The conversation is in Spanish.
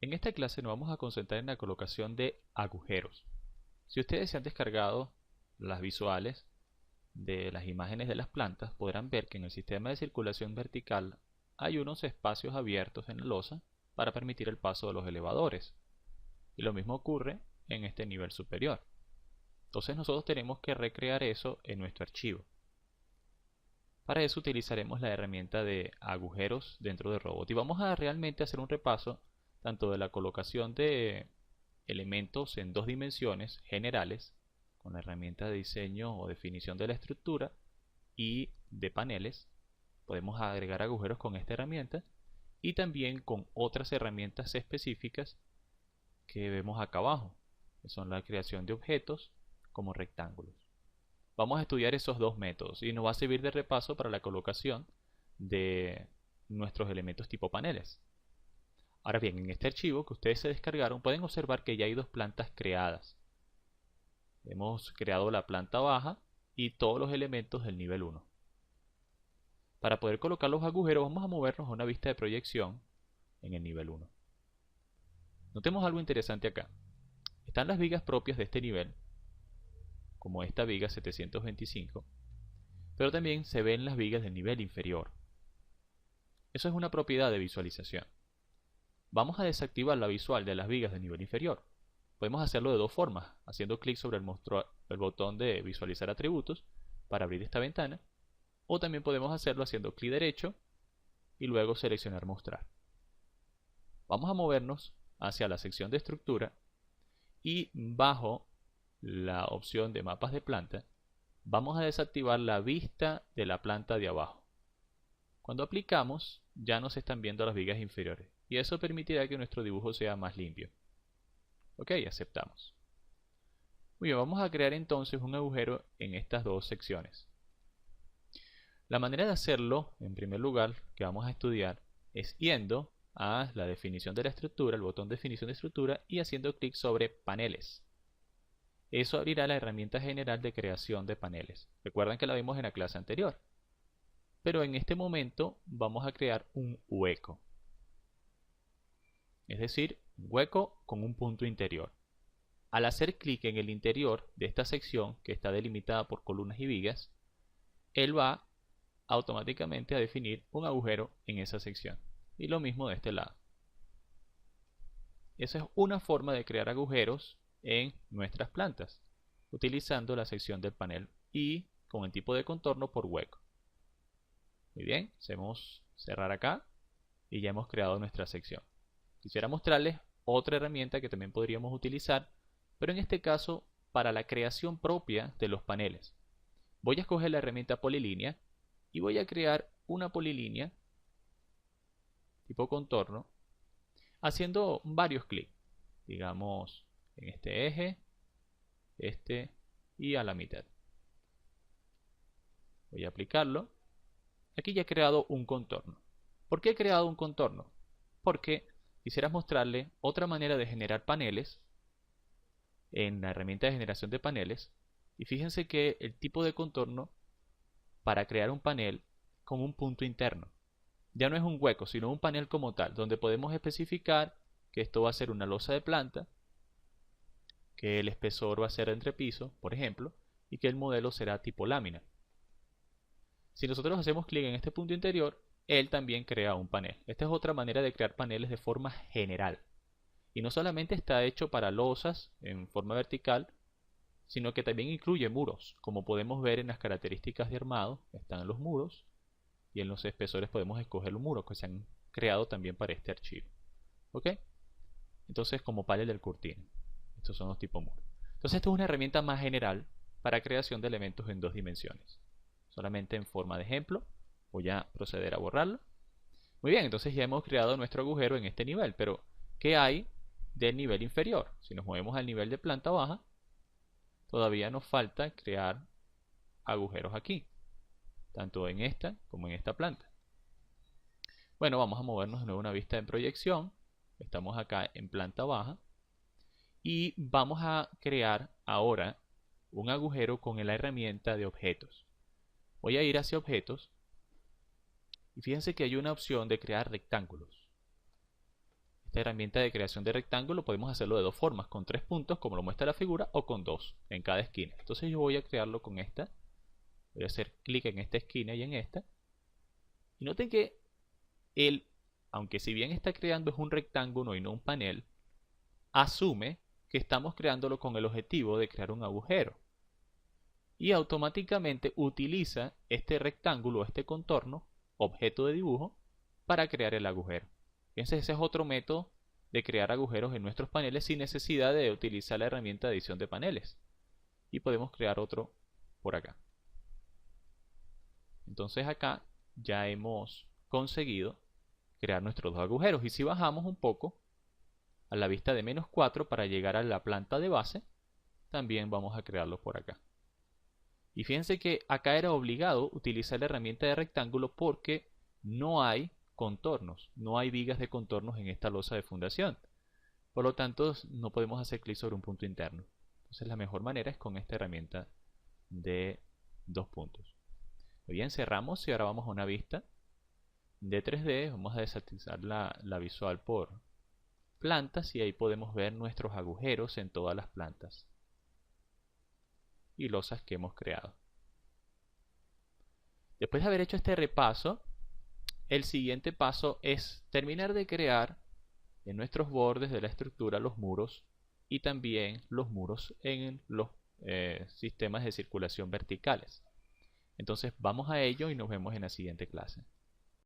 En esta clase nos vamos a concentrar en la colocación de agujeros. Si ustedes se han descargado las visuales de las imágenes de las plantas, podrán ver que en el sistema de circulación vertical hay unos espacios abiertos en la losa para permitir el paso de los elevadores. Y lo mismo ocurre en este nivel superior. Entonces nosotros tenemos que recrear eso en nuestro archivo. Para eso utilizaremos la herramienta de agujeros dentro de Robot y vamos a realmente hacer un repaso tanto de la colocación de elementos en dos dimensiones generales con la herramienta de diseño o definición de la estructura y de paneles. Podemos agregar agujeros con esta herramienta y también con otras herramientas específicas que vemos acá abajo, que son la creación de objetos como rectángulos. Vamos a estudiar esos dos métodos y nos va a servir de repaso para la colocación de nuestros elementos tipo paneles. Ahora bien, en este archivo que ustedes se descargaron pueden observar que ya hay dos plantas creadas. Hemos creado la planta baja y todos los elementos del nivel 1. Para poder colocar los agujeros vamos a movernos a una vista de proyección en el nivel 1. Notemos algo interesante acá. Están las vigas propias de este nivel, como esta viga 725, pero también se ven las vigas del nivel inferior. Eso es una propiedad de visualización. Vamos a desactivar la visual de las vigas del nivel inferior. Podemos hacerlo de dos formas, haciendo clic sobre el botón de visualizar atributos para abrir esta ventana, o también podemos hacerlo haciendo clic derecho y luego seleccionar mostrar. Vamos a movernos hacia la sección de estructura y bajo la opción de mapas de planta vamos a desactivar la vista de la planta de abajo. Cuando aplicamos ya no se están viendo las vigas inferiores y eso permitirá que nuestro dibujo sea más limpio. Ok, aceptamos. Muy bien, vamos a crear entonces un agujero en estas dos secciones. La manera de hacerlo, en primer lugar, que vamos a estudiar, es yendo a la definición de la estructura, el botón definición de estructura y haciendo clic sobre paneles. Eso abrirá la herramienta general de creación de paneles. Recuerdan que la vimos en la clase anterior. Pero en este momento vamos a crear un hueco. Es decir, un hueco con un punto interior. Al hacer clic en el interior de esta sección, que está delimitada por columnas y vigas, él va automáticamente a definir un agujero en esa sección. Y lo mismo de este lado. Esa es una forma de crear agujeros en nuestras plantas, utilizando la sección del panel y con el tipo de contorno por hueco. Muy bien, hacemos cerrar acá y ya hemos creado nuestra sección. Quisiera mostrarles otra herramienta que también podríamos utilizar, pero en este caso para la creación propia de los paneles. Voy a escoger la herramienta polilínea y voy a crear una polilínea tipo contorno haciendo varios clics, digamos en este eje, este y a la mitad. Voy a aplicarlo. Aquí ya he creado un contorno. ¿Por qué he creado un contorno? Porque quisiera mostrarle otra manera de generar paneles en la herramienta de generación de paneles. Y fíjense que el tipo de contorno para crear un panel con un punto interno. Ya no es un hueco, sino un panel como tal, donde podemos especificar que esto va a ser una losa de planta, que el espesor va a ser entrepiso, por ejemplo, y que el modelo será tipo lámina. Si nosotros hacemos clic en este punto interior, él también crea un panel. Esta es otra manera de crear paneles de forma general. Y no solamente está hecho para losas en forma vertical, sino que también incluye muros. Como podemos ver en las características de armado, están los muros, y en los espesores podemos escoger los muros que se han creado también para este archivo. ¿Ok? Entonces, como panel del cortina. Estos son los tipos muros. Entonces, esto es una herramienta más general para creación de elementos en dos dimensiones. Solamente en forma de ejemplo, voy a proceder a borrarlo. Muy bien, entonces ya hemos creado nuestro agujero en este nivel, pero ¿qué hay del nivel inferior? Si nos movemos al nivel de planta baja, todavía nos falta crear agujeros aquí, tanto en esta como en esta planta. Bueno, vamos a movernos de nuevo a una vista de proyección. Estamos acá en planta baja y vamos a crear ahora un agujero con la herramienta de objetos. Voy a ir hacia objetos y fíjense que hay una opción de crear rectángulos. Esta herramienta de creación de rectángulo podemos hacerlo de dos formas, con 3 puntos como lo muestra la figura o con 2 en cada esquina. Entonces yo voy a crearlo con esta. Voy a hacer clic en esta esquina y en esta. Y noten que aunque si bien está creando es un rectángulo y no un panel, asume que estamos creándolo con el objetivo de crear un agujero. Y automáticamente utiliza este rectángulo, este contorno, objeto de dibujo, para crear el agujero. Fíjense, ese es otro método de crear agujeros en nuestros paneles sin necesidad de utilizar la herramienta de edición de paneles. Y podemos crear otro por acá. Entonces acá ya hemos conseguido crear nuestros dos agujeros. Y si bajamos un poco a la vista de -4 para llegar a la planta de base, también vamos a crearlo por acá. Y fíjense que acá era obligado utilizar la herramienta de rectángulo porque no hay contornos, no hay vigas de contornos en esta losa de fundación. Por lo tanto, no podemos hacer clic sobre un punto interno. Entonces la mejor manera es con esta herramienta de 2 puntos. Muy bien, cerramos y ahora vamos a una vista de 3D. Vamos a desactivar la visual por plantas y ahí podemos ver nuestros agujeros en todas las plantas y losas que hemos creado. Después de haber hecho este repaso, el siguiente paso es terminar de crear en nuestros bordes de la estructura los muros y también los muros en los sistemas de circulación verticales. Entonces vamos a ello y nos vemos en la siguiente clase.